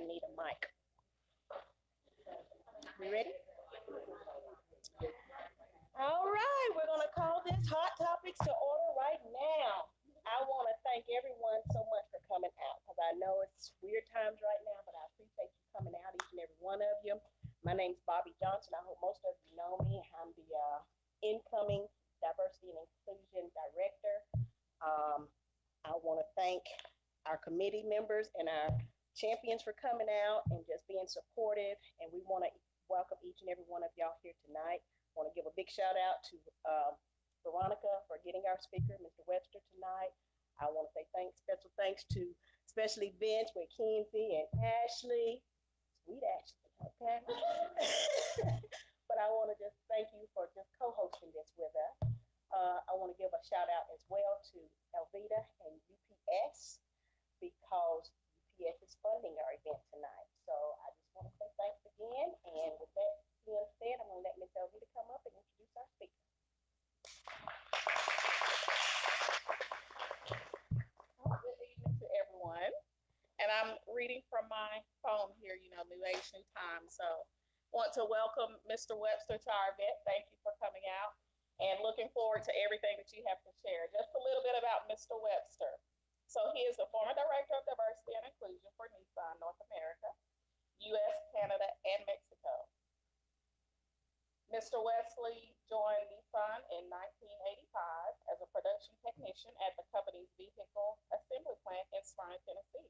need a mic. You ready? All right, we're going to call this Hot Topics to order right now. I want to thank everyone so much for coming out because I know it's weird times right now, but I appreciate you coming out, each and every one of you. My name's Bobby Johnson. I hope most of you know me. I'm the incoming Diversity and Inclusion Director. Um, I want to thank our committee members and our champions for coming out and just being supportive. And we want to welcome each and every one of y'all here tonight. I want to give a big shout out to Veronica for getting our speaker, Mr. Webster, tonight. I want to say special thanks to especially Vince with Kenzie and Ashley, sweet Ashley, okay? But I want to just thank you for just co-hosting this with us. I want to give a shout out as well to Elvita and UPS because UPS is funding our event tonight. So I just want to say thanks again. And with that being said, I'm going to let Ms. Elvita come up and introduce our speaker. Good evening to everyone. And I'm reading from my phone here, new age, new time. So want to welcome Mr. Webster to our event. Thank you for coming out and looking forward to everything that you have to share. Just a little bit about Mr. Webster. So he is the former director of diversity and inclusion for Nissan North America, US, Canada, and Mexico. Mr. Wesley joined Nissan in 1985 as a production technician at the company's vehicle assembly plant in Smyrna, Tennessee.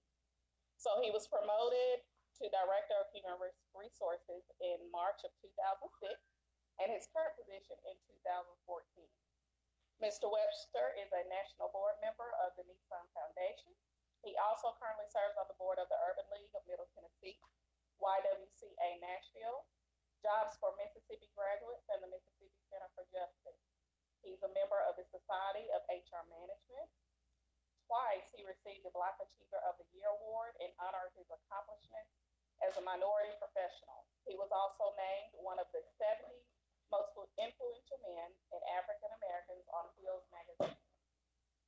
So he was promoted to Director of Human Resources in March of 2006 and his current position in 2014. Mr. Webster is a national board member of the Nissan Foundation. He also currently serves on the board of the Urban League of Middle Tennessee, YWCA Nashville, Jobs for Mississippi Graduates, and the Mississippi Center for Justice. He's a member of the Society of HR Management. Twice he received the Black Achiever of the Year Award in honor of his accomplishments as a minority professional. He was also named one of the 70 most influential men in African Americans on Wheels magazine.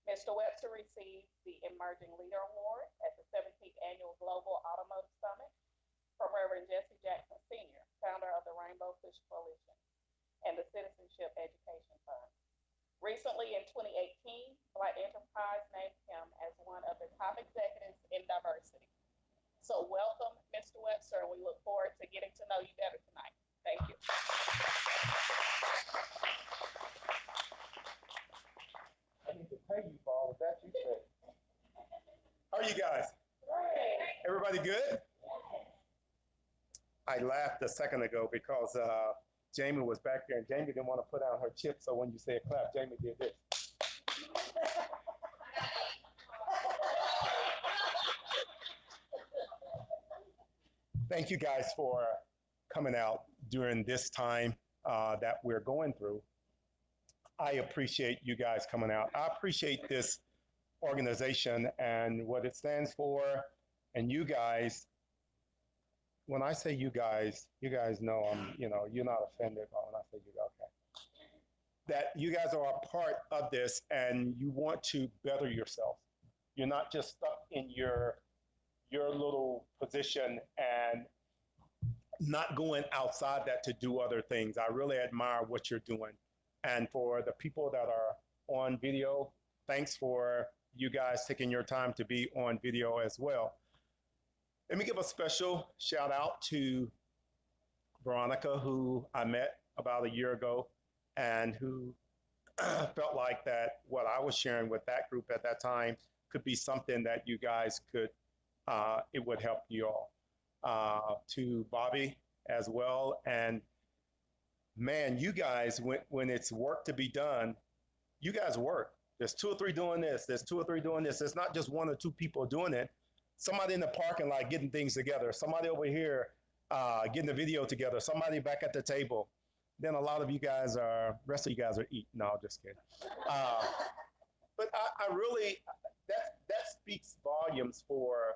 Mr. Webster received the Emerging Leader Award at the 17th Annual Global Automotive Summit from Reverend Jesse Jackson Sr., founder of the Rainbow Push Coalition and the Citizenship Education Fund. Recently, in 2018, Black Enterprise named him as one of the top executives in diversity. So welcome, Mr. Webster, and we look forward to getting to know you better tonight. Thank you. I need to pay you for all of that you said. How are you guys? Everybody good? I laughed a second ago because Jamie was back there and Jamie didn't want to put down her chip, so when you said clap, Jamie did this. Thank you guys for coming out during this time that we're going through. I appreciate you guys coming out. I appreciate this organization and what it stands for. And you guys, when I say you guys know you're not offended when I say you guys, okay. That you guys are a part of this and you want to better yourself. You're not just stuck in your little position and not going outside that to do other things. I really admire what you're doing. And for the people that are on video, thanks for you guys taking your time to be on video as well. Let me give a special shout out to Veronica, who I met about a year ago and who felt like that what I was sharing with that group at that time could be something that you guys could, it would help you all. To Bobby as well. And man, you guys, when it's work to be done, you guys work. There's 2 or 3 doing this. There's 2 or 3 doing this. It's not just 1 or 2 people doing it. Somebody in the parking lot getting things together. Somebody over here getting the video together. Somebody back at the table. Then a lot of you guys rest of you guys are eating. No, just kidding. But I really, that speaks volumes for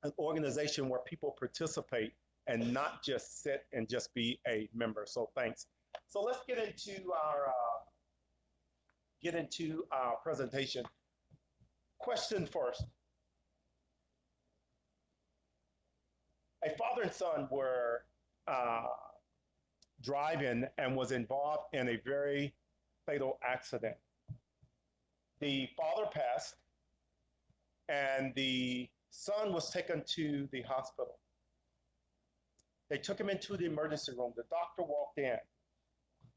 an organization where people participate and not just sit and just be a member. So thanks. So let's get into our presentation. Question first. A father and son were uh, driving and was involved in a very fatal accident. The father passed, and the son was taken to the hospital. They took him into the emergency room. The doctor walked in,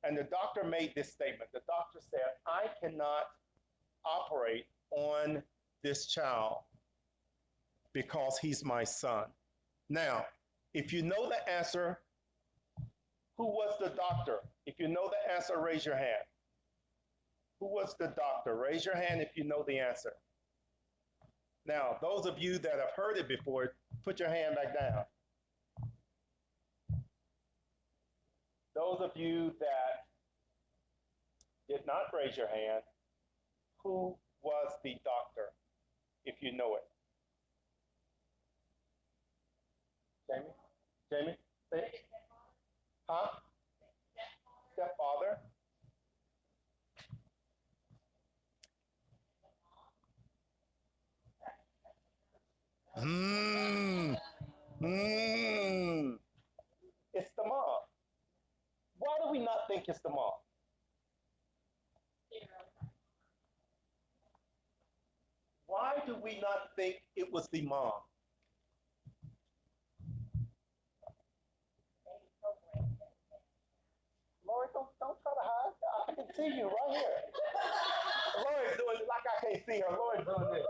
and the doctor made this statement. The doctor said, I cannot operate on this child because he's my son. Now, if you know the answer, who was the doctor? If you know the answer, raise your hand. Who was the doctor? Raise your hand if you know the answer. Now, those of you that have heard it before, put your hand back down. Those of you that did not raise your hand, who was the doctor, if you know it? Jamie? Jamie? Say it. Huh? Stepfather? Hmm. Hmm. It's the mom. Why do we not think it's the mom? Why do we not think it was the mom? Lord, don't try to hide. I can see you right here. Lord's doing like I can't see her. Lord's doing this.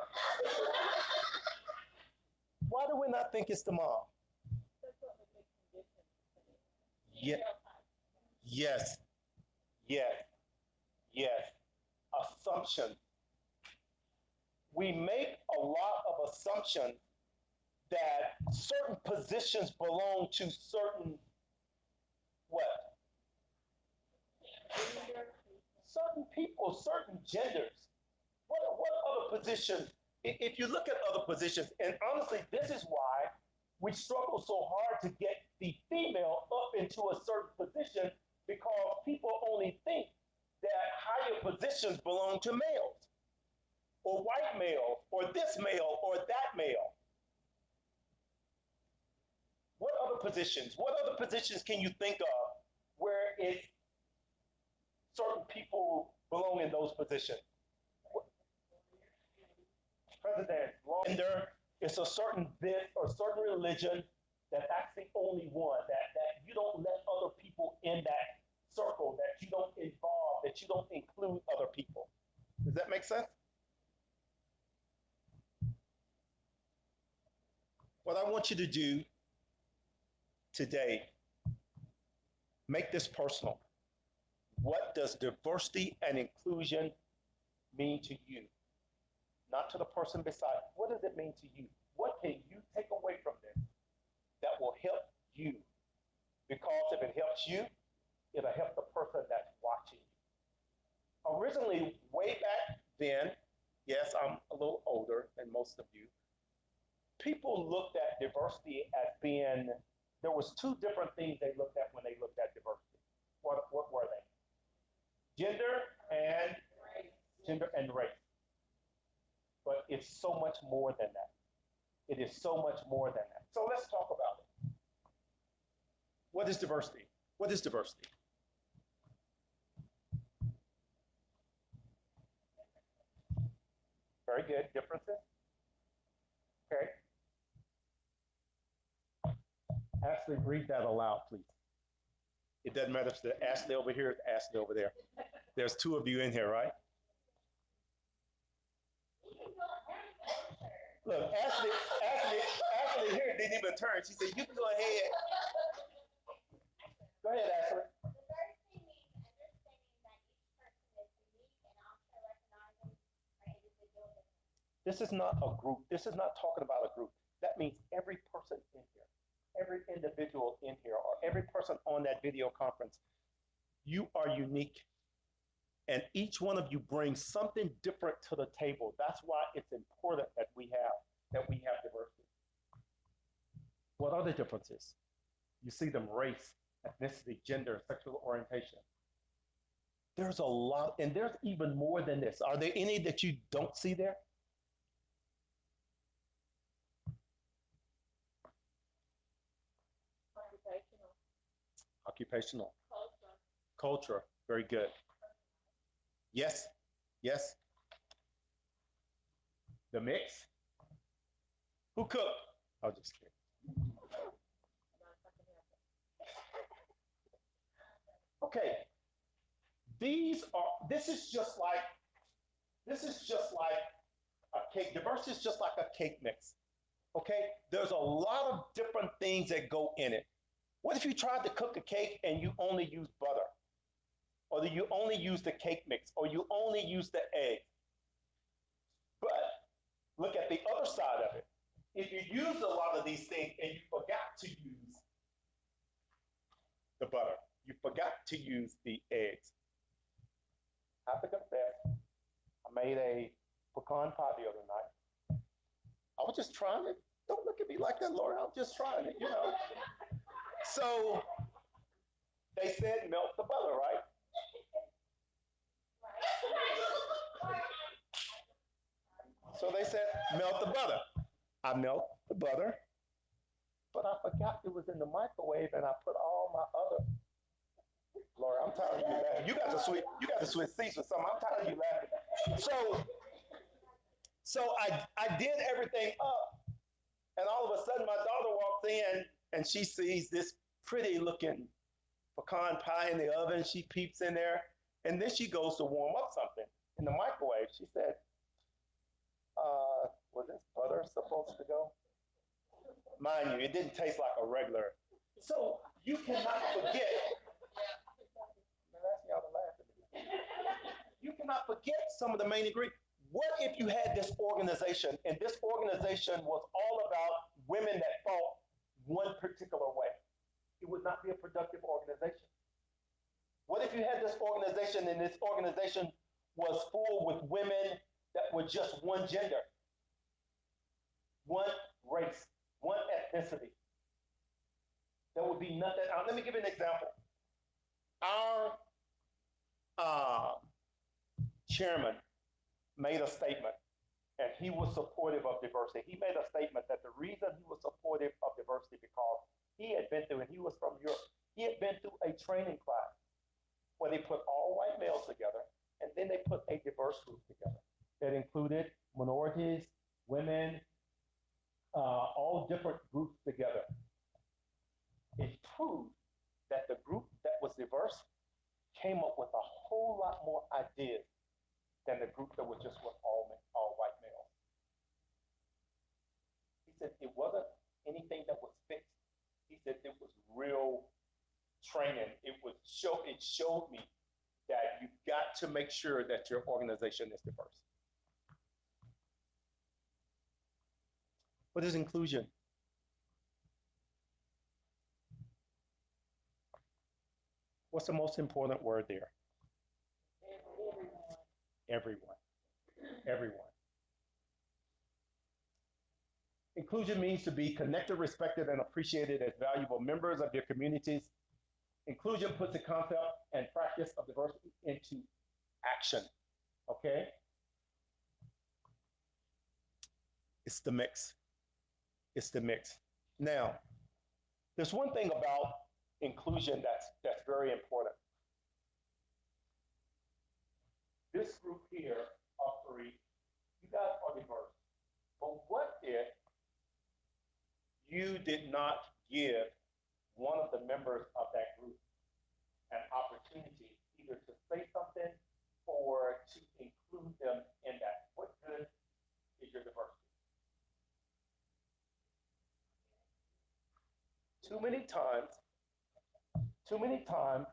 Why do we not think it's the mom? Yeah. Yes. Yes. Yes. Assumption. We make a lot of assumptions that certain positions belong to certain what? Certain people, certain genders. What other positions? If you look at other positions, and honestly, this is why we struggle so hard to get the female up into a certain position, because people only think that higher positions belong to males, or white male, or this male, or that male. What other positions? What other positions can you think of where it's certain people belong in those positions? President, gender, it's a certain bit or certain religion that's the only one that you don't let other people in that circle, that you don't involve, that you don't include other people. Does that make sense? What I want you to do today, make this personal. What does diversity and inclusion mean to you? Not to the person beside. What does it mean to you? What can you take away from this that will help you? Because if it helps you, it'll help the person that's watching you. Originally, way back then, yes, I'm a little older than most of you, people looked at diversity as being, there was two different things they looked at when they looked at diversity. What were they? Gender and race. But it's so much more than that. It is so much more than that. So let's talk about it. What is diversity? What is diversity? Very good. Differences? Okay. Ashley, read that aloud, please. It doesn't matter if it's Ashley over here or Ashley over there. There's two of you in here, right? Look, Ashley here didn't even turn. She said, you can go ahead. Go ahead, Ashley. This is not a group. This is not talking about a group. That means every person in here, every individual in here, or every person on that video conference, you are unique. And each one of you brings something different to the table. That's why it's important that we have diversity. What are the differences? You see them: race, ethnicity, gender, sexual orientation. There's a lot, and there's even more than this. Are there any that you don't see there? Occupational. Culture. Very good. Yes. Yes. The mix. Who cooked? I'll just kidding. Okay. This is just like a cake. Diversity is just like a cake mix. Okay? There's a lot of different things that go in it. What if you tried to cook a cake and you only use butter? Or you only use the cake mix? Or you only use the egg? But look at the other side of it. If you use a lot of these things and you forgot to use the butter, you forgot to use the eggs. I have to confess, I made a pecan pie the other night. I was just trying it. Don't look at me like that, Laura. I was just trying it, you know. So they said melt the butter, right? So they said melt the butter. I melt the butter, but I forgot it was in the microwave and I put all my other. Laura, I'm tired of you laughing. You got to switch seats or something. I'm tired of you laughing. So I did everything up, and all of a sudden my daughter walks in and she sees this pretty looking pecan pie in the oven. She peeps in there, and then she goes to warm up something in the microwave. She said, was this butter supposed to go? Mind you, it didn't taste like a regular. So you cannot forget. You cannot forget some of the main ingredients. What if you had this organization and this organization was all about women that thought one particular way? It would not be a productive organization. What if you had this organization and this organization was full with women that were just one gender, one race, one ethnicity? There would be nothing. Let me give you an example. Our chairman made a statement, and he was supportive of diversity. He made a statement that the reason he was supportive of diversity because he had been through, and he was from Europe, he had been through a training class where they put all white males together, and then they put a diverse group together that included minorities, women, all different groups together. It proved that the group that was diverse came up with a whole lot more ideas than the group that was just with all white males. He said it wasn't anything that was fixed. He said it was real training. It showed me that you've got to make sure that your organization is diverse. What is inclusion? What's the most important word there? Everyone. Everyone. Inclusion means to be connected, respected, and appreciated as valuable members of your communities. Inclusion puts the concept and practice of diversity into action. Okay? It's the mix. It's the mix. Now, there's one thing about inclusion that's very important. This group here of three, you guys are diverse. But what if you did not give one of the members of that group an opportunity either to say something or to include them in that? What good is your diversity? Too many times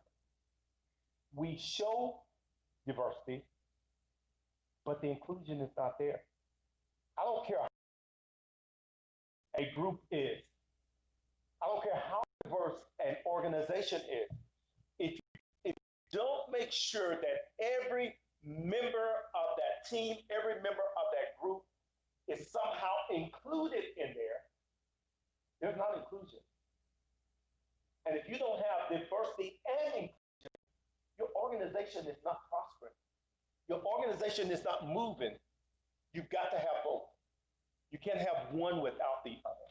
we show diversity, but the inclusion is not there. I don't care how a group is. I don't care how diverse an organization is. If you don't make sure that every member of that team, every member of that group is somehow included in there, there's not inclusion. And if you don't have diversity and inclusion, your organization is not prospering. Your organization is not moving. You've got to have both. You can't have one without the other.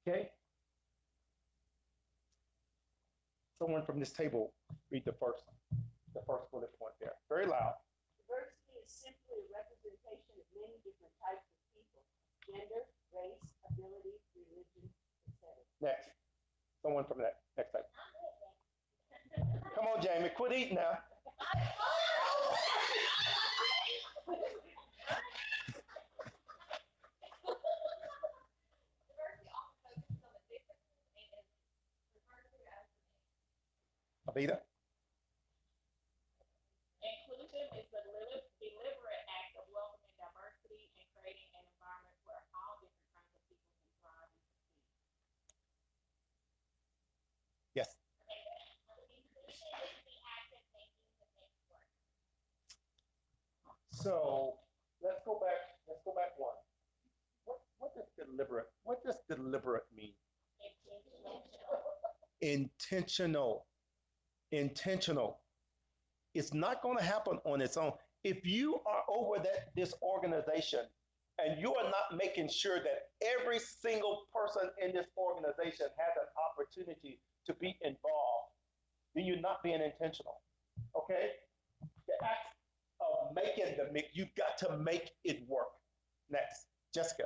Okay? someone from this table read the first bullet point there. Very loud. Diversity is simply a representation of many different types of people, gender, race, ability, religion, etc. Next. Someone from that next table. Come on, Jamie, quit eating now. Avita? Inclusion is the deliberate act of welcoming diversity and creating an environment where all different kinds of people can thrive and succeed. Yes. So let's go back one. What does deliberate mean? Intentional. Intentional. It's not going to happen on its own. If you are over this organization and you are not making sure that every single person in this organization has an opportunity to be involved, then you're not being intentional. Okay? The act of making the mix, you've got to make it work. Next, Jessica.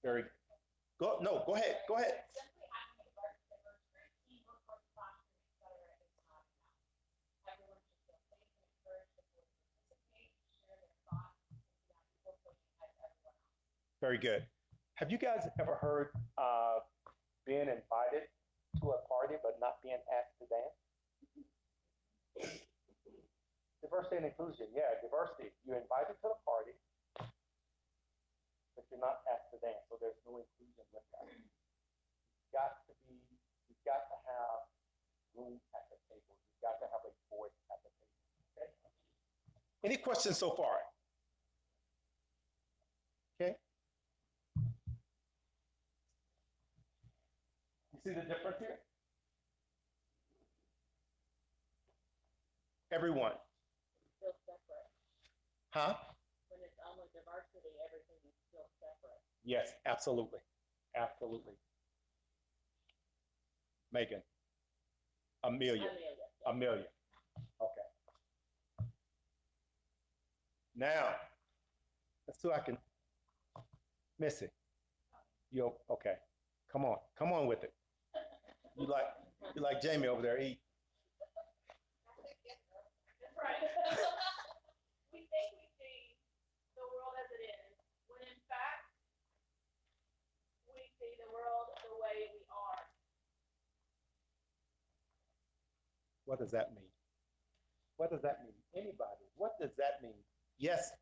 Very good. Go ahead. Very good. Have you guys ever heard being invited to a party but not being asked to dance? Diversity and inclusion. Yeah, diversity. You're invited to the party, but you're not asked to dance, so there's no inclusion with that. You've got to have room at the table. You've got to have a voice at the table. Okay? Any questions so far? Okay. You see the difference here? Everyone. Still separate. Huh? When it's only diversity, everything is still separate. Yes, absolutely. Absolutely. Megan. Amelia. Okay. Now, let's see if I can. Missy. You okay? Come on with it. You like Jamie over there. Eat. That's right. We think we see the world as it is, when in fact, we see the world the way we are. What does that mean? What does that mean? Anybody? What does that mean? Yes.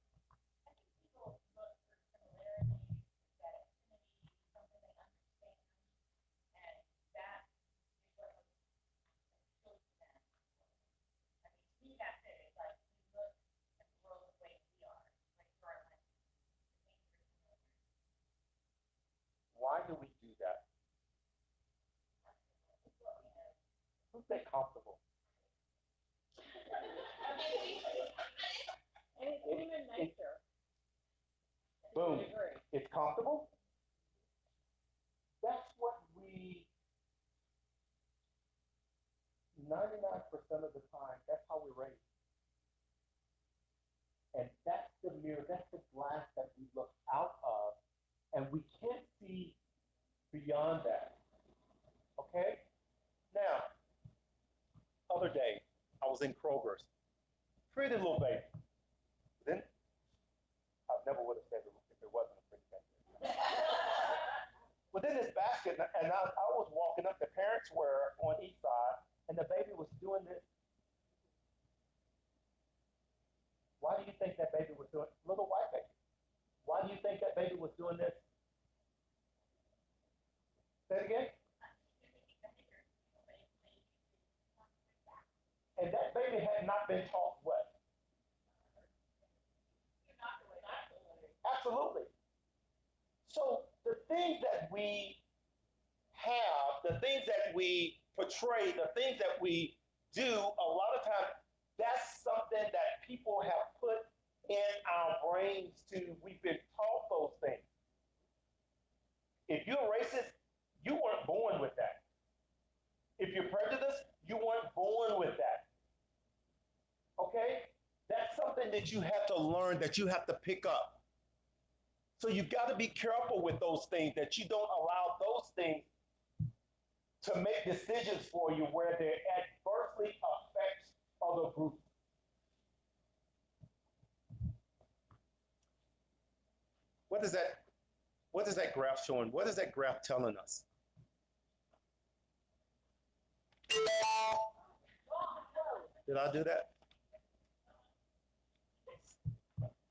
Why do we do that? To stay comfortable. And it's human nature. Boom. It's comfortable. That's what 99% of the time, that's how we're raised. And that's the mirror, that's the glass that we look out of, and we can't see beyond that. Okay? Now, other day, I was in Kroger's. Pretty little baby. Then, I never would have said it if it wasn't a pretty baby. Within this basket, and I was walking up, the parents were on each side, and the baby was doing this. Why do you think that baby was doing, little white baby? Why do you think that baby was doing this? Say it again. And that baby had not been taught what? Absolutely. So the things that we have, the things that we portray, the things that we do, a lot of times, that's something that people have put in our brains we've been taught those things. If you're a racist, something that you have to learn, that you have to pick up. So you've got to be careful with those things, that you don't allow those things to make decisions for you where they adversely affect other groups. What is that? What is that graph showing? What is that graph telling us? Did I do that?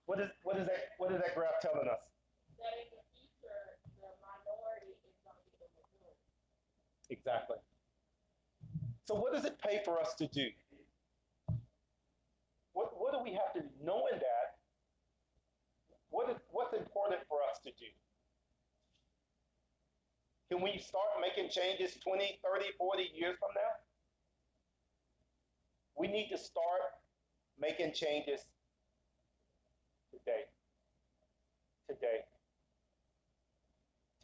What is that graph telling us? That in the future, the minority is going to be the majority. Exactly. So what does it pay for us to do? What do we have to do? Knowing that, what's important for us to do? Can we start making changes 20, 30, 40 years from now? We need to start making changes today.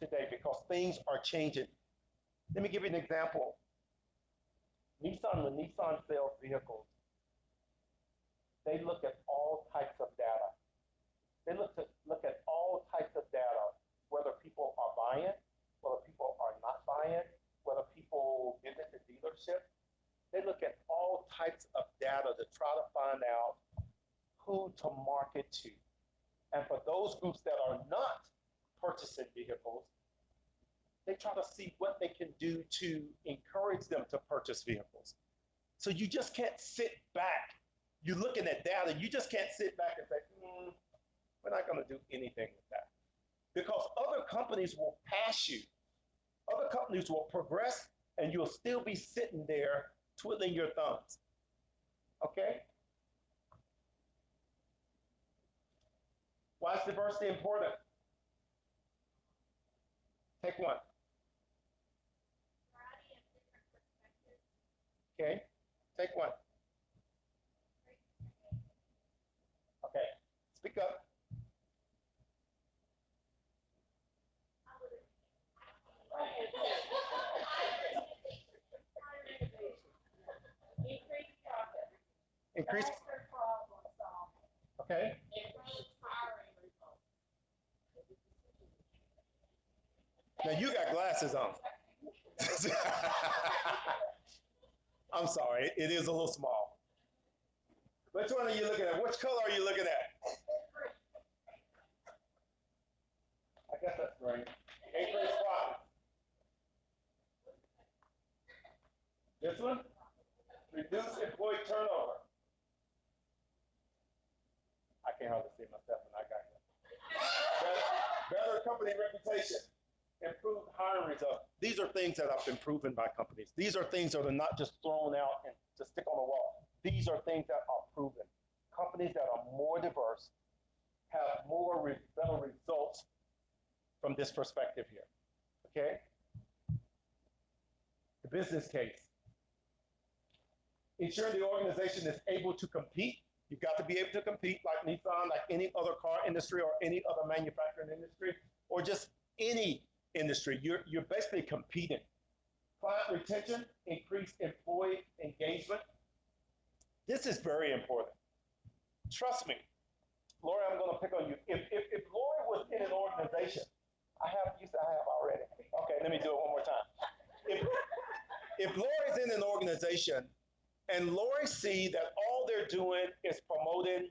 Today, because things are changing. Let me give you an example. When Nissan sells vehicles, they look at all types of data. They look at all types of data, whether people are buying, whether people are not buying, whether people visit the dealership. They look at all types of data to try to find out who to market to. And for those groups that are not purchasing vehicles, they try to see what they can do to encourage them to purchase vehicles. So you just can't sit back. You're looking at data, you just can't sit back and say, we're not going to do anything with that. Because other companies will pass you. Other companies will progress, and you'll still be sitting there twiddling your thumbs. Okay? Why is diversity important? Take one. Okay, take one. Okay, speak up. Increase. Okay. Now you got glasses on. I'm sorry, it is a little small. Which one are you looking at? Which color are you looking at? I guess that's green. Increase what? This one? Reduce employee turnover. I can't hardly see myself, and I got you. Better company reputation. Improved hiring results. These are things that have been proven by companies. These are things that are not just thrown out and to stick on the wall. These are things that are proven. Companies that are more diverse have better results from this perspective here. Okay? The business case. Ensuring the organization is able to compete. You've got to be able to compete like Nissan, like any other car industry or any other manufacturing industry, or just any industry. You're basically competing. Client retention, increased employee engagement. This is very important. Trust me, Lori, I'm going to pick on you. If Lori was in an organization, you said I have already. Okay, let me do it one more time. If Lori's in an organization and Lori see that all they're doing is promoting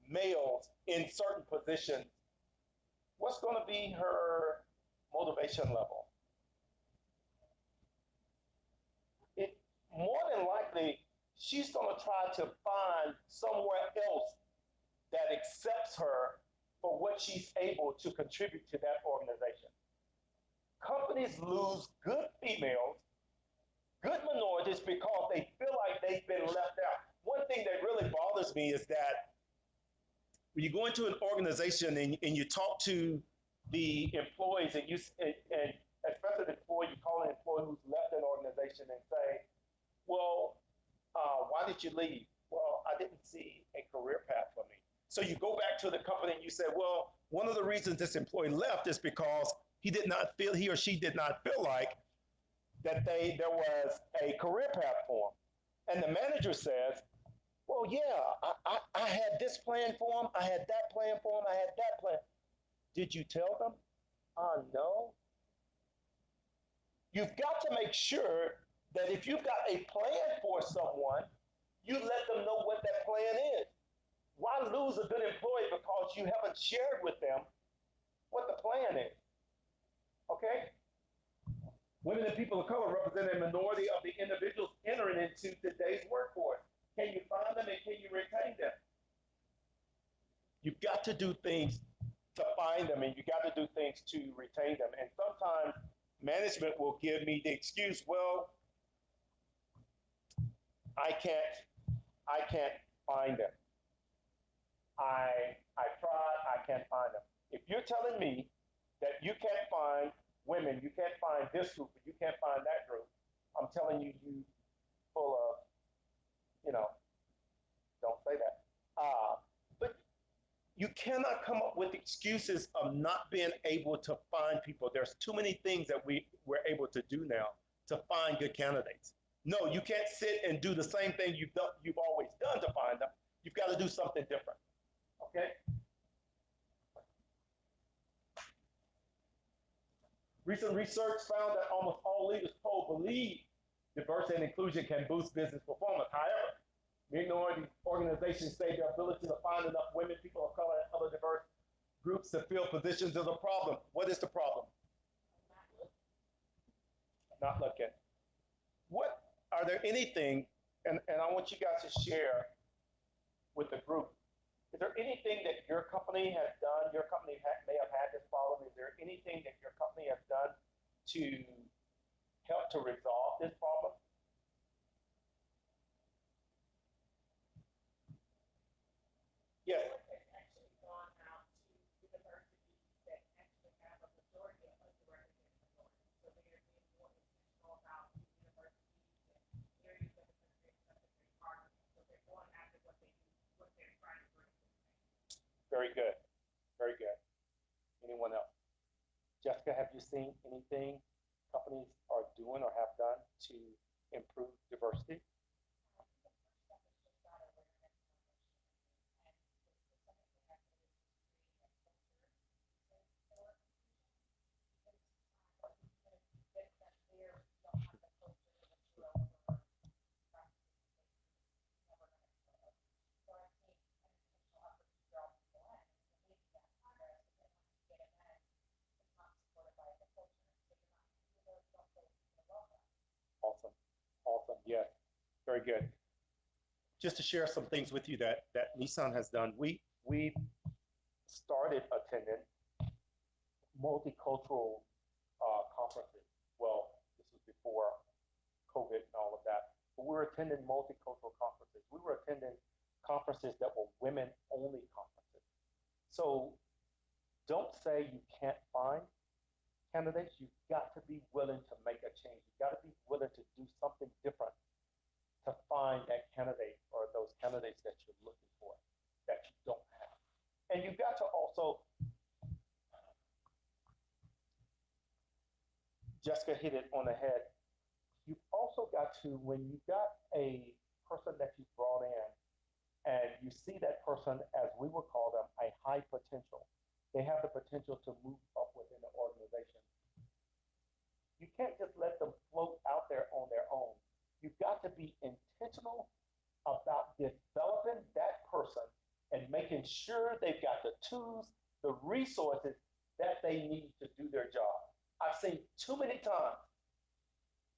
males in certain positions, what's going to be her motivation level? More than likely, she's going to try to find somewhere else that accepts her for what she's able to contribute to that organization. Companies lose good females, good minorities, because they feel like they've been left out. One thing that really bothers me is that when you go into an organization and you talk to the employees, and especially the employee, you call an employee who's left an organization and say, well, why did you leave? Well, I didn't see a career path for me. So you go back to the company and you say, well, one of the reasons this employee left is because he or she did not feel like that there was a career path for him. And the manager says, well, oh yeah, I had this plan for them, I had that plan for them, I had that plan. Did you tell them? No. You've got to make sure that if you've got a plan for someone, you let them know what that plan is. Why lose a good employee because you haven't shared with them what the plan is? Okay? Women and people of color represent a minority of the individuals entering into today's workforce. Can you find them and can you retain them? You've got to do things to find them and you got to do things to retain them. And sometimes management will give me the excuse, well, I can't find them. I tried, I can't find them. If you're telling me that you can't find women, you can't find this group, you can't find that group, I'm telling you, you full of, don't say that. But you cannot come up with excuses of not being able to find people. There's too many things that we're able to do now to find good candidates. No, you can't sit and do the same thing you've always done to find them. You've got to do something different. Okay? Recent research found that almost all leaders polled believe diversity and inclusion can boost business performance. However, minority organizations say their ability to find enough women, people of color, and other diverse groups to fill positions is a problem. What is the problem? Not looking. What are there anything, and I want you guys to share with the group, is there anything that your company has done, your company may have had this problem, is there anything that your company has done to help to resolve this problem? Yes. Very good. Very good. Anyone else? Jessica, have you seen anything companies are doing or have done to improve diversity? Awesome. Awesome. Yeah. Very good. Just to share some things with you that Nissan has done, we started attending multicultural conferences. Well, this was before COVID and all of that. But we were attending multicultural conferences. We were attending conferences that were women-only conferences. So don't say you can't find candidates. You've got to be willing to make a change. You've got to be willing to do something different to find that candidate or those candidates that you're looking for that you don't have. And you've got to also, Jessica hit it on the head. You've also got to, when you've got a person that you brought in and you see that person, as we would call them, a high potential, they have the potential to move up within the organization. You can't just let them float out there on their own. You've got to be intentional about developing that person and making sure they've got the tools, the resources that they need to do their job. I've seen too many times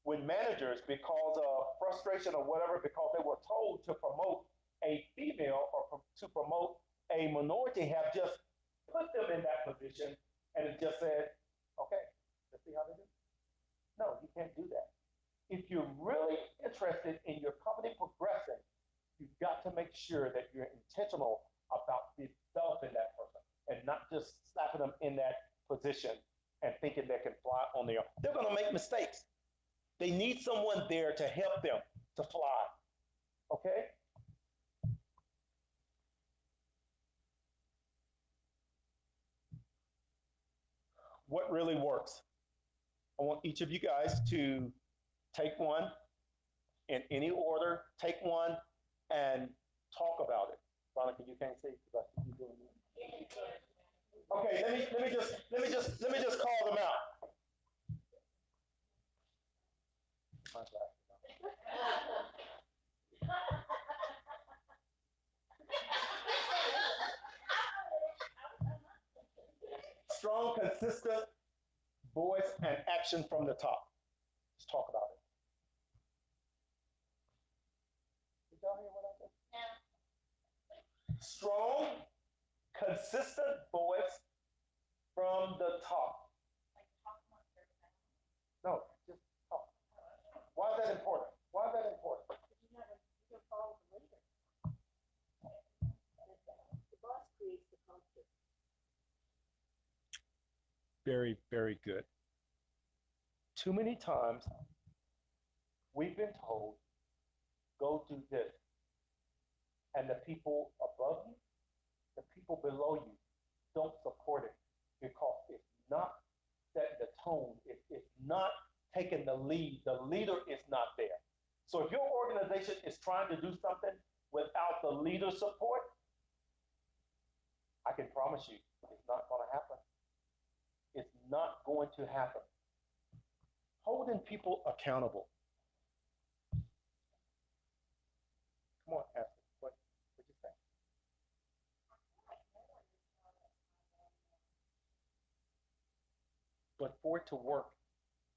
when managers, because of frustration or whatever, because they were told to promote a female or to promote a minority, have just put them in that position and it just said, okay, let's see how they do. No, you can't do that. If you're really interested in your company progressing, you've got to make sure that you're intentional about developing that person and not just slapping them in that position and thinking they can fly on their own. They're going to make mistakes. They need someone there to help them to fly. Okay? What really works? I want each of you guys to take one in any order, take one and talk about it. Veronica, you can't see because I see you doing it. Okay, let me just call them out. My glasses on. Strong, consistent voice and action from the top. Let's talk about it. Did y'all hear what I said? Strong, consistent voice from the top. No, just talk. Why is that important? Why is that important? The boss creates the culture. Very, very good. Too many times we've been told, go do this. And the people above you, the people below you don't support it because it's not setting the tone. It's not taking the lead. The leader is not there. So if your organization is trying to do something without the leader support, I can promise you it's not going to happen. It's not going to happen. Holding people accountable. Come on, Ashley. What did you say? But for it to work,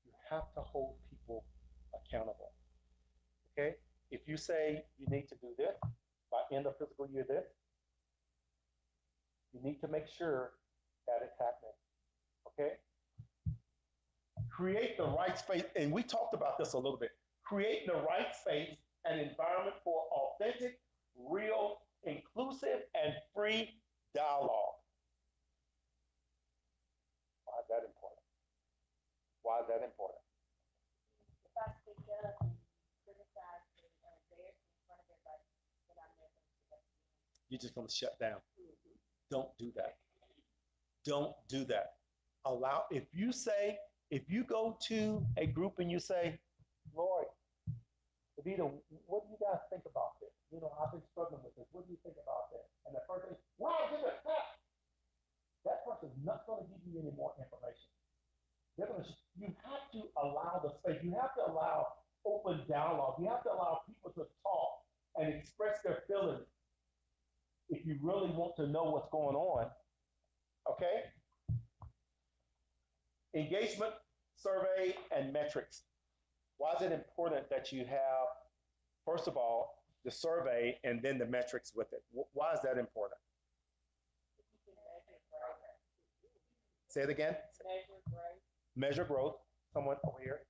you have to hold people accountable. Okay? If you say you need to do this by end of fiscal year this, you need to make sure that it's happening. Okay? Create the right space, and we talked about this a little bit. Create the right space and environment for authentic, real, inclusive, and free dialogue. Why is that important? Why is that important? If I speak up and criticize and embarrass me in front of everybody, then I'm never going to speak up. You're just going to shut down. Don't do that. Don't do that. If you go to a group and you say, Lord, Evita, what do you guys think about this? You know, I've been struggling with this. What do you think about this? And the person, wow, give it that. That person's not going to give you any more information. You have to allow the space. You have to allow open dialogue. You have to allow people to talk and express their feelings if you really want to know what's going on. Okay? Engagement, survey, and metrics. Why is it important that you have, first of all, the survey and then the metrics with it? Why is that important? Say it again. Measure growth. Someone over here.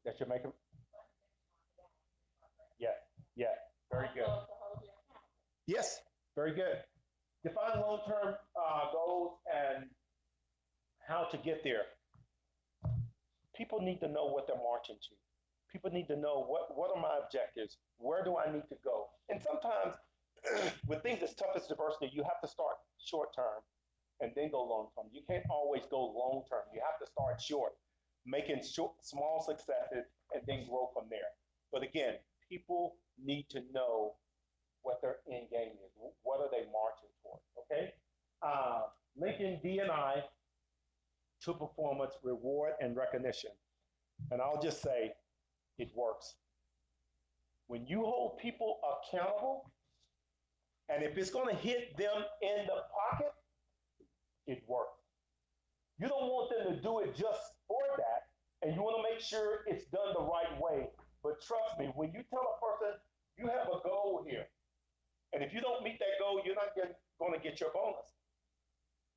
That you're making. Yeah, very good. Yes, very good. Define long-term goals and how to get there. People need to know what they're marching to. People need to know what are my objectives? Where do I need to go? And sometimes with things as tough as diversity, you have to start short term and then go long term. You can't always go long term. You have to start short, making small successes and then grow from there. But again, people need to know what their end game is. What are they marching toward? Okay? Linking D&I to performance, reward, and recognition. And I'll just say, it works. When you hold people accountable, and if it's going to hit them in the pocket, it works. You don't want them to do it just for that, and you want to make sure it's done the right way. But trust me, when you tell a person, you have a goal here, and if you don't meet that goal, you're not going to get your bonus.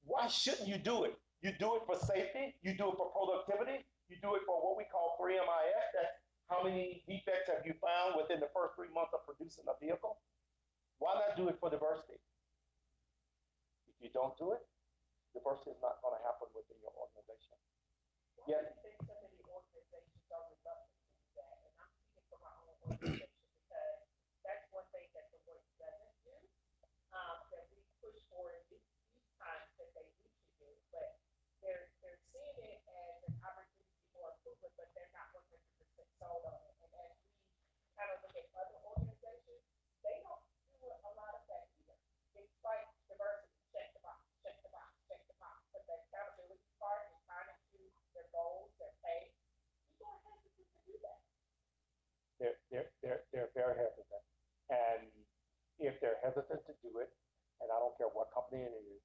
Why shouldn't you do it? You do it for safety, you do it for productivity, you do it for what we call 3MIS, that's how many defects have you found within the first 3 months of producing a vehicle? Why not do it for diversity? If you don't do it, diversity is not going to happen within your organization. Yes? I think so many organizations are reluctant to do that, and I'm speaking for my own organization because that's one thing that the work doesn't do, that we push for in these times that they need to do, but they're seeing it as an opportunity for improvement, but they're not 100% sold on it. And as we kind of look at other organizations, hesitant to do it, and I don't care what company it is.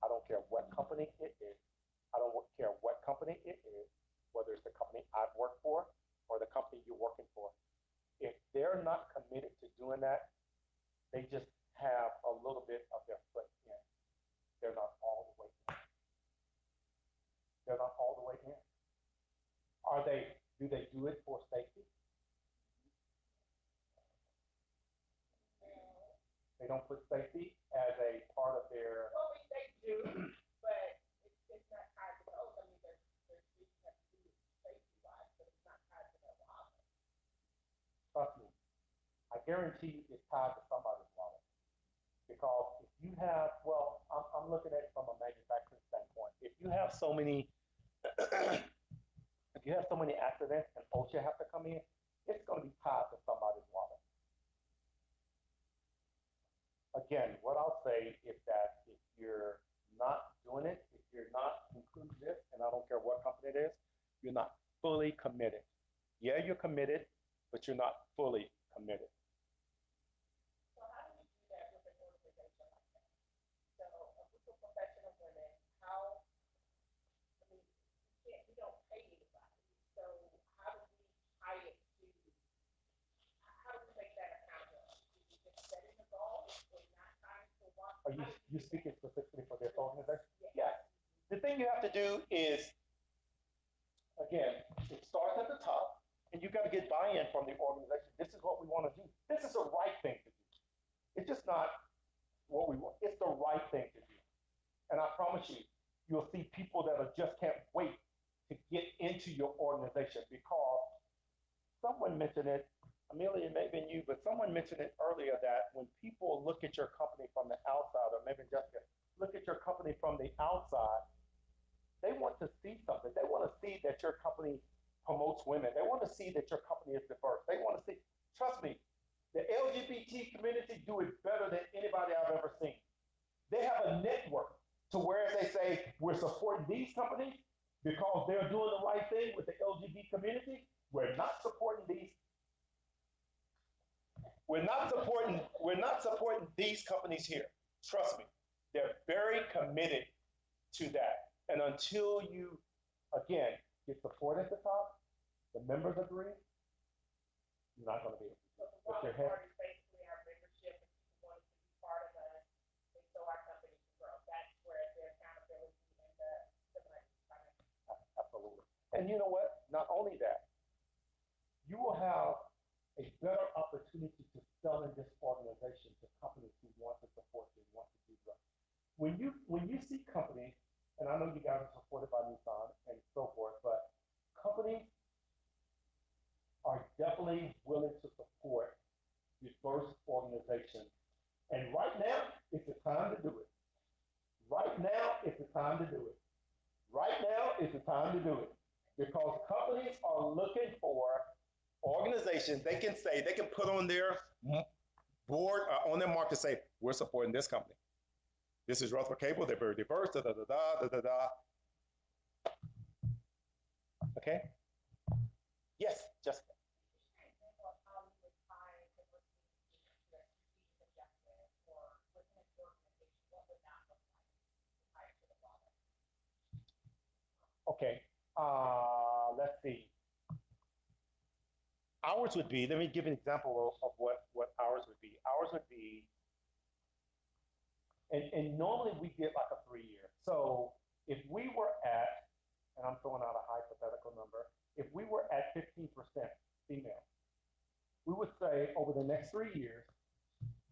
I don't care what company it is. I don't care what company it is, whether it's the company I've worked for or the company you're working for. If they're not committed to doing that, they just have a little bit of their foot in. They're not all the way in. They're not all the way in. Do they do it for safety? They don't put safety as a part of their. Well, they do, but it's not tied to those. I mean, there's things that have to do with safety wise, but it's not tied to their wallet. Trust me, I guarantee it's tied to somebody's wallet. Because if you have, well, I'm looking at it from a manufacturing standpoint. If you have so many, if you have so many accidents and OSHA have to come in, it's going to be tied to somebody's wallet. Again, what I'll say is that if you're not doing it, if you're not including this, and I don't care what company it is, you're not fully committed. Yeah, you're committed, but you're not fully committed. So how do we do that with an organization like that? So a group of professional women, how, I mean, we don't pay anybody. So how do we tie it to, how do we make that accountable? Do we just set in the goal and not time to walk? Are you speaking specifically for this organization? Yes. Yeah. The thing you have to do is, again, it starts at the top, and you got to get buy-in from the organization. This is what we want to do. This is the right thing to do. It's just not what we want. It's the right thing to do. And I promise you, you'll see people that just can't wait to get into your organization because someone mentioned it, Amelia, it may have been you, but someone mentioned it earlier that when people look at your company from the outside, or maybe Jessica, look at your company from the outside, they want to see something. They want to see that your company promotes women. They want to see that your company is diverse. They want to see, trust me, the LGBT community do it better than anybody I've ever seen. They have a network to where they say, we're supporting these companies because they're doing the right thing with the LGBT community. We're not supporting these. We're not supporting these companies here. Trust me, they're very committed to that. And until you, again, get support at the top, the members agree, you're not going to be able to. So the water part is basically our membership, and people wanting to be part of us, and so our company can grow. That's where the accountability and the money financial. Absolutely. And you know what? Not only that, you will have a better opportunity to sell in this organization to companies who want to support you, want to do well. When you see companies, and I know you guys are supported by Nissan and so forth, but companies are definitely willing to support diverse organizations. And right now is the time to do it. Right now is the time to do it. Right now is the time to do it. Because companies are looking for organizations they can put on their board, on their mark to say, we're supporting this company. This is Rutherford Cable, they're very diverse, da da da da da da. Okay? Yes, Jessica. Okay, let's see. Ours would be, let me give an example of what ours would be. Ours would be, and normally we get like a 3-year. So if we were at, and I'm throwing out a hypothetical number, if we were at 15% female, we would say over the next 3 years,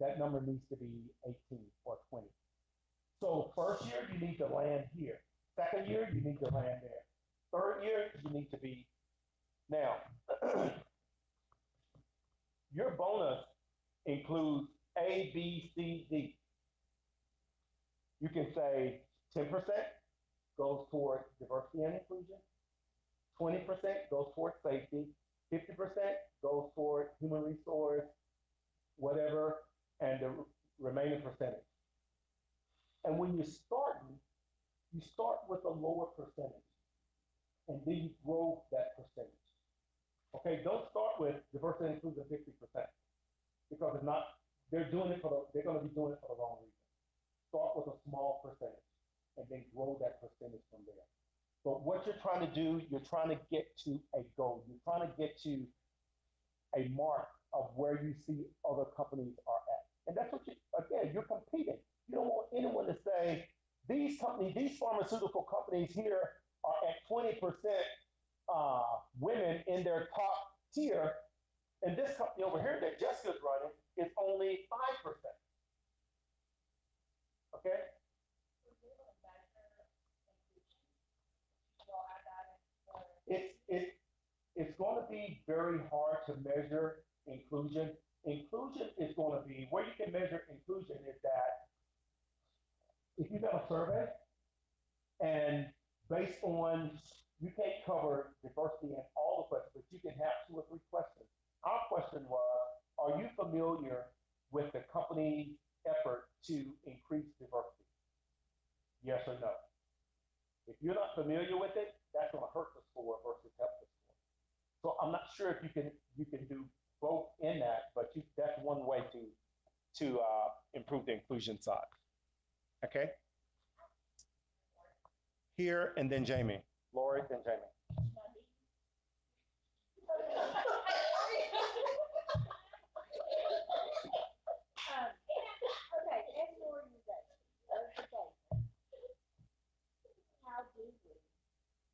that number needs to be 18 or 20. So first year, you need to land here. Second year, you need to land there. Third year, you need to be. Now, your bonus includes A, B, C, D. You can say 10% goes toward diversity and inclusion, 20% goes toward safety, 50% goes toward human resource, whatever, and the remaining percentage. And when you're starting, you start with a lower percentage, and then you grow that percentage. Okay, don't start with diversity and inclusion 50%, because it's not they're doing it they're going to be doing it for the wrong reason. Start with a small percentage and then grow that percentage from there. But what you're trying to do, you're trying to get to a goal. You're trying to get to a mark of where you see other companies are at. And that's what again, you're competing. You don't want anyone to say, these companies, these pharmaceutical companies here are at 20% women in their top tier, and this company over here that Jessica's running is only 5%. Okay? It's going to be very hard to measure inclusion. Inclusion is going to be, where you can measure inclusion is that if you got a survey and based on, you can't cover diversity in all the questions, but you can have 2 or 3 questions. Our question was, are you familiar with the company's effort to increase diversity? Yes or no? If you're not familiar with it, that's going to hurt the score versus help the score. So I'm not sure if you can do both in that, but that's one way to improve the inclusion side. Okay. Here and then Jamie, Lori, then Jamie. How do we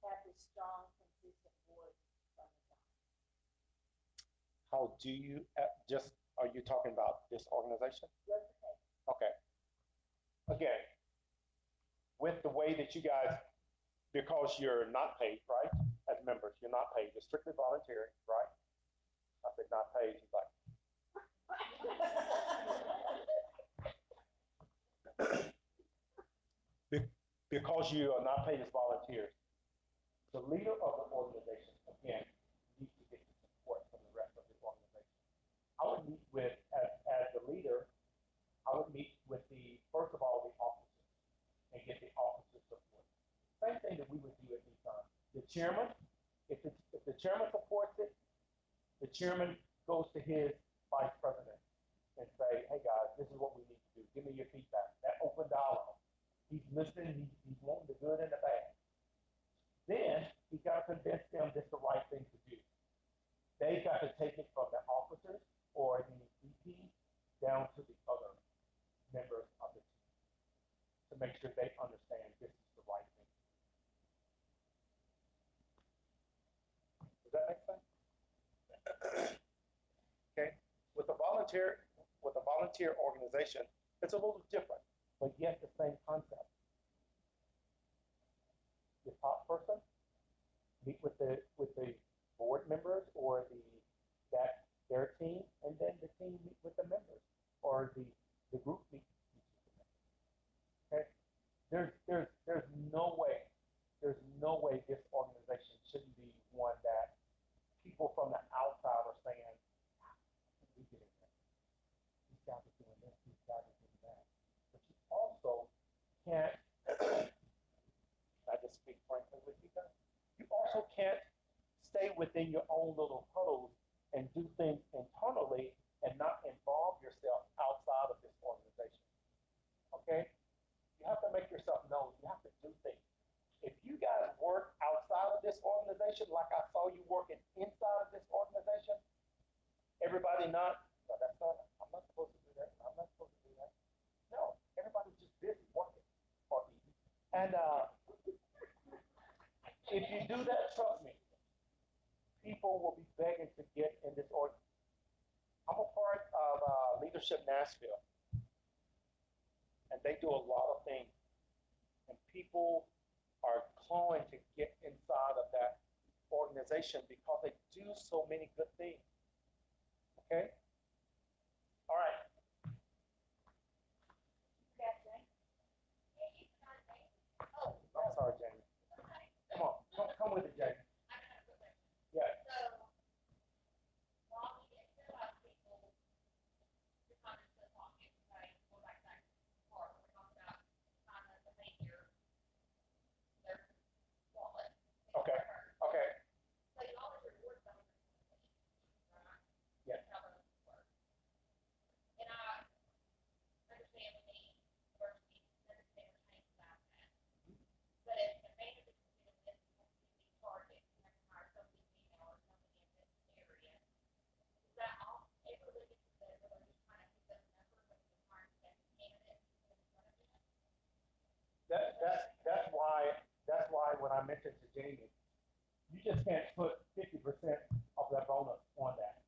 have this strong, consistent board from the top? How do you are you talking about this organization? Okay. Again, with the way that you guys, because you're not paid, right? As members, you're not paid. You're strictly voluntary, right? I said not paid. He's like, because you are not paid as volunteers, the leader of the organization, again, needs to get support from the rest of the organization. I would meet with, as the leader, I would meet with first of all, the officers and get the officers support. Same thing that we would do at Nissan. The chairman, if the chairman supports it, the chairman goes to his vice president and say, hey guys, this is what we need to do. Give me your feedback. That open dialogue. He's listening, he's wanting the good and the bad. Then he's got to convince them this is the right thing to do. They got to take it from the officers or the VP down to the other members of the team to make sure they understand this is the right thing. Does that make sense? Okay. With a volunteer organization, it's a little different, but yet the same concept. The top person meet with the board members or their team, and then the team meet with the members or the group meet with the members. Okay, there's no way this organization shouldn't be one that people from the outside are saying, we get it. These guys are doing this, these guys are doing that. But you also can't, I just speak frankly with you guys, you also can't stay within your own little huddles and do things internally and not involve yourself outside of this organization. Okay? You have to make yourself known. You have to do things. If you guys work outside of this organization, like I saw you working inside of this organization, everybody not, no, that's not, I'm not supposed to do that. I'm not supposed to do that. No, everybody's just busy working or eating. And if you do that, trust me, people will be begging to get in this order. I'm a part of Leadership Nashville, and they do a lot of things, and people are clawing to get inside of that organization because they do so many good things. Okay? All right. I'm sorry, Jamie. Come with it, Jamie. Yeah. Okay. Okay. Yeah. that's why when I mentioned to Jamie, you just can't put 50% of that bonus on that.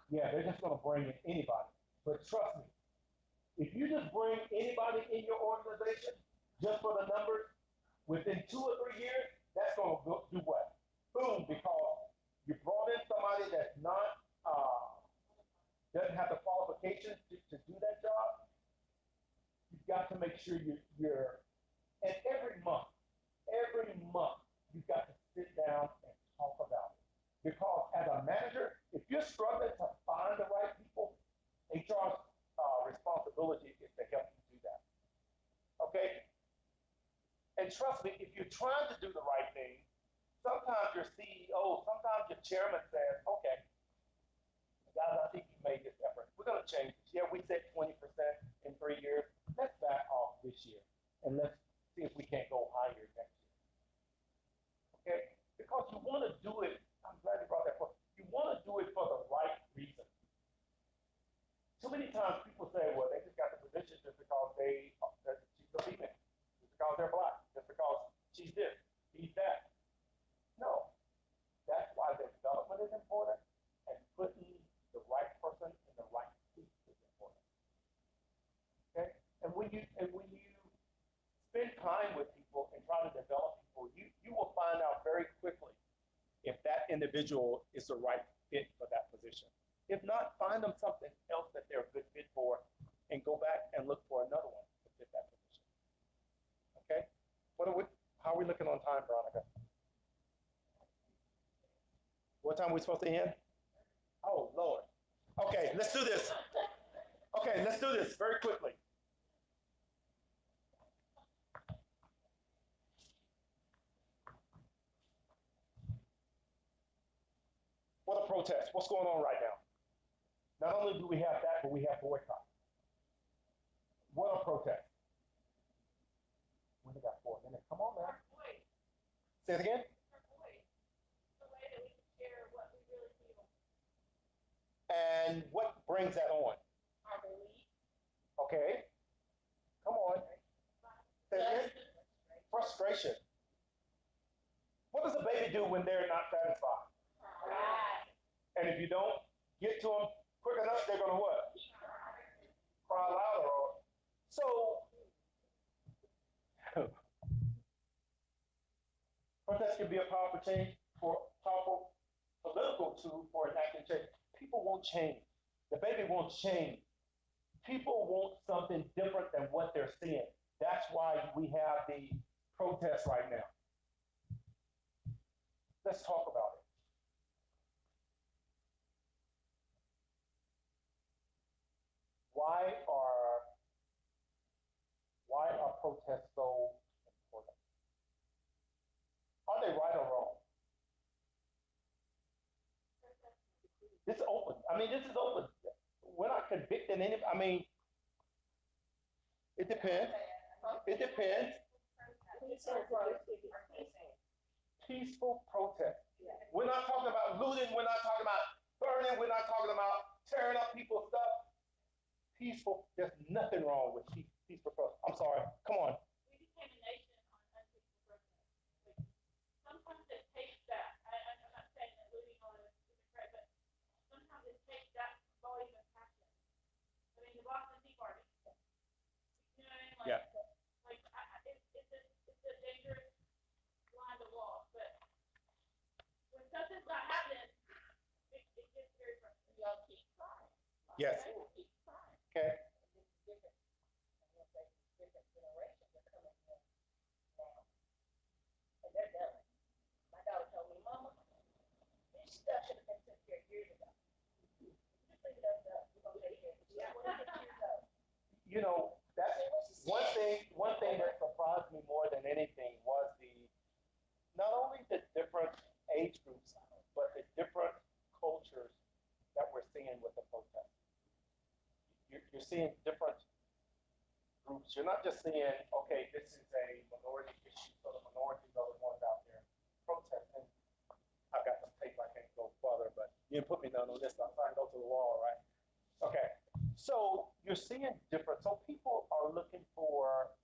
Yeah, they're just gonna bring in anybody. But trust me, if you just bring anybody in your organization just for the numbers, within 2 or 3 years, that's gonna do what? Boom, because you brought in somebody that's not doesn't have the qualifications to do that job. You've got to make sure you're and every month, you've got to sit down and talk about it. Because as a manager, if you're struggling to find the right people, HR's responsibility is to help you do that. Okay? And trust me, if you're trying to do the right thing, sometimes your CEO, sometimes your chairman says, okay, guys, I think you made this effort. We're going to change this. Yeah, we said 20% in 3 years. Let's back off this year and let's see if we can't go higher next year. Okay? Because you want to do it. I'm glad you brought that up. You want to do it for the right reason. Too many times people say, well, they just got the position just because she's a female, just because they're black, just because she's this, he's that. No. That's why the development is important and putting the right person in the right seat is important. Okay? And when you spend time with people and try to develop people, you will find out very quickly if that individual is the right fit for that position. If not, find them something else that they're a good fit for and go back and look for another one to fit that position. Okay? How are we looking on time, Veronica? What time are we supposed to end? Oh, Lord. Okay, let's do this. Okay, let's do this very quickly. What a protest. What's going on right now? Not only do we have that, but we have boycott. What a protest. We only got 4 minutes. Come on, man. Say it again. And what brings that on? Okay. Come on. Say it again. Frustration. What does a baby do when they're not satisfied? And if you don't get to them quick enough, they're going to what? Cry louder. So, protest can be a powerful political tool for enacting change. People won't change. The baby won't change. People want something different than what they're seeing. That's why we have the protests right now. Let's talk about it. Why are protests so important? Are they right or wrong? This is open. This is open. We're not convicting anybody. It depends. It depends. Peaceful protest. We're not talking about looting. We're not talking about burning. We're not talking about tearing up people's stuff. Peaceful. There's nothing wrong with peaceful protest. I'm sorry. Come on. Sometimes it takes that. I'm not saying that looting all this is correct, but sometimes it takes that volume of passion. The Boston Tea Party. You know what I mean? Yeah. It's a dangerous line to walk, but when something's not happening, it gets very frustrating. Y'all keep trying. Yes. Keep trying. Okay. Different generations are coming in now. And they're done. My daughter told me, Mama, this stuff should have been took care of years ago. Just leave it up to us. We're going to take care of it. Yeah, 26 years old. You know, that's one thing that surprised me more than anything was not only the different age groups, but the different cultures that we're seeing with the protest. You're seeing different groups. You're not just seeing, okay, this is a minority issue, so the minorities are the ones out there protesting. I've got some tape, I can't go further, but you didn't put me down on this, so I'm trying to go to the wall, right? Okay, so you're seeing different, so people are looking for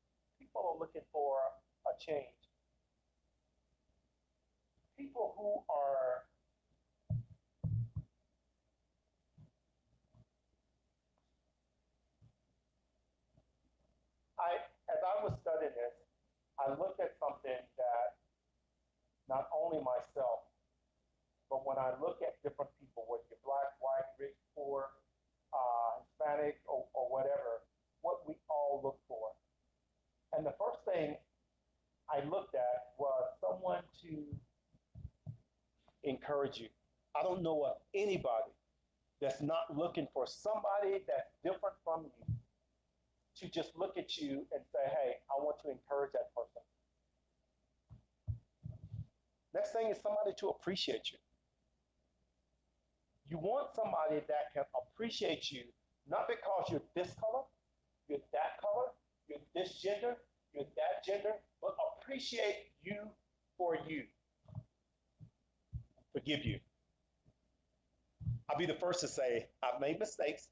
I looked at something that not only myself, but when I look at different people, whether you're black, white, rich, poor, Hispanic, or whatever, what we all look for. And the first thing I looked at was someone to encourage you. I don't know of anybody that's not looking for somebody that's different from you to just look at you and say, hey, I want to encourage that person. Next thing is somebody to appreciate you. You want somebody that can appreciate you, not because you're this color, you're that color, you're this gender, you're that gender, but appreciate you for you. Forgive you. I'll be the first to say, I've made mistakes.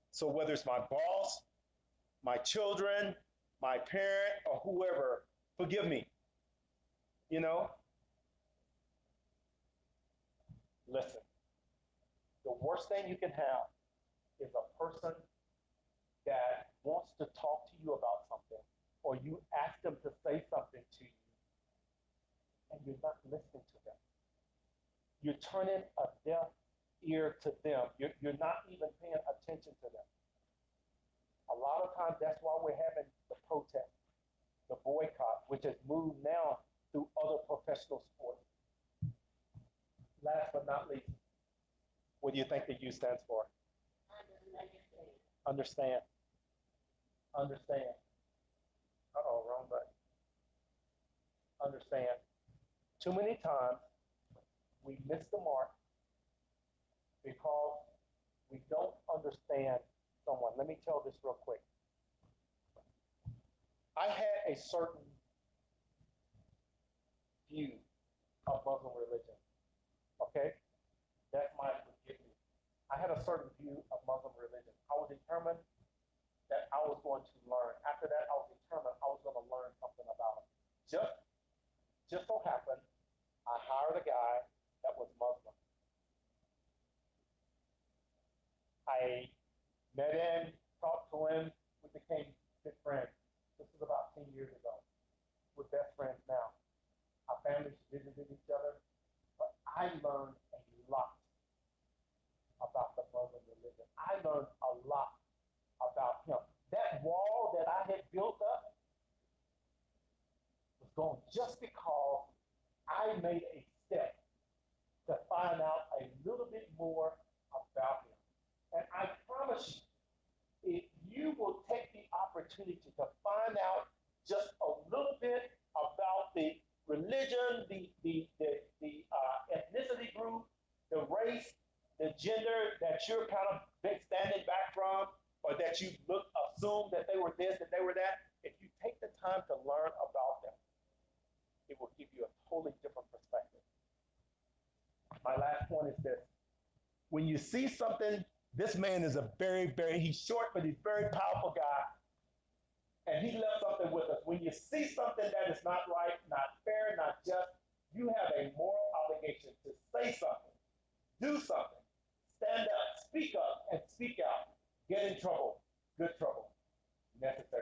So whether it's my boss, my children, my parent, or whoever, forgive me. You know? Listen, the worst thing you can have is a person that wants to talk to you about something, or you ask them to say something to you, and you're not listening to them. You're turning a deaf ear to them. You're not even paying attention to them. A lot of times, that's why we're having the protest, the boycott, which has moved now through other professional sports. Last but not least, what do you think the U stands for? Understand. Understand. Uh-oh, wrong button. Understand. Too many times, we miss the mark because we don't understand someone. Let me tell this real quick. I had a certain view of Muslim religion. Okay? That's my forgiveness. I had a certain view of Muslim religion. I was determined that I was going to learn. After that, I was determined I was going to learn something about it. Just so happened, I hired a guy that was Muslim. I met him, talked to him, we became good friends. This was about 10 years ago. We're best friends now. Our families visited each other, but I learned a lot about the Muslim religion. I learned a lot about him. That wall that I had built up was gone just because I made a step to find out a little bit more about him. And I promise you, if you will take the opportunity to find out just a little bit about the religion, the ethnicity group, the race, the gender that you're kind of standing back from, or that you assume that they were this, that they were that, if you take the time to learn about them, it will give you a totally different perspective. My last point is this. When you see something, this man is he's short, but he's very powerful guy. And he left something with us. When you see something that is not right, not fair, not just, you have a moral obligation to say something, do something, stand up, speak and speak out. Get in trouble, good trouble, necessary.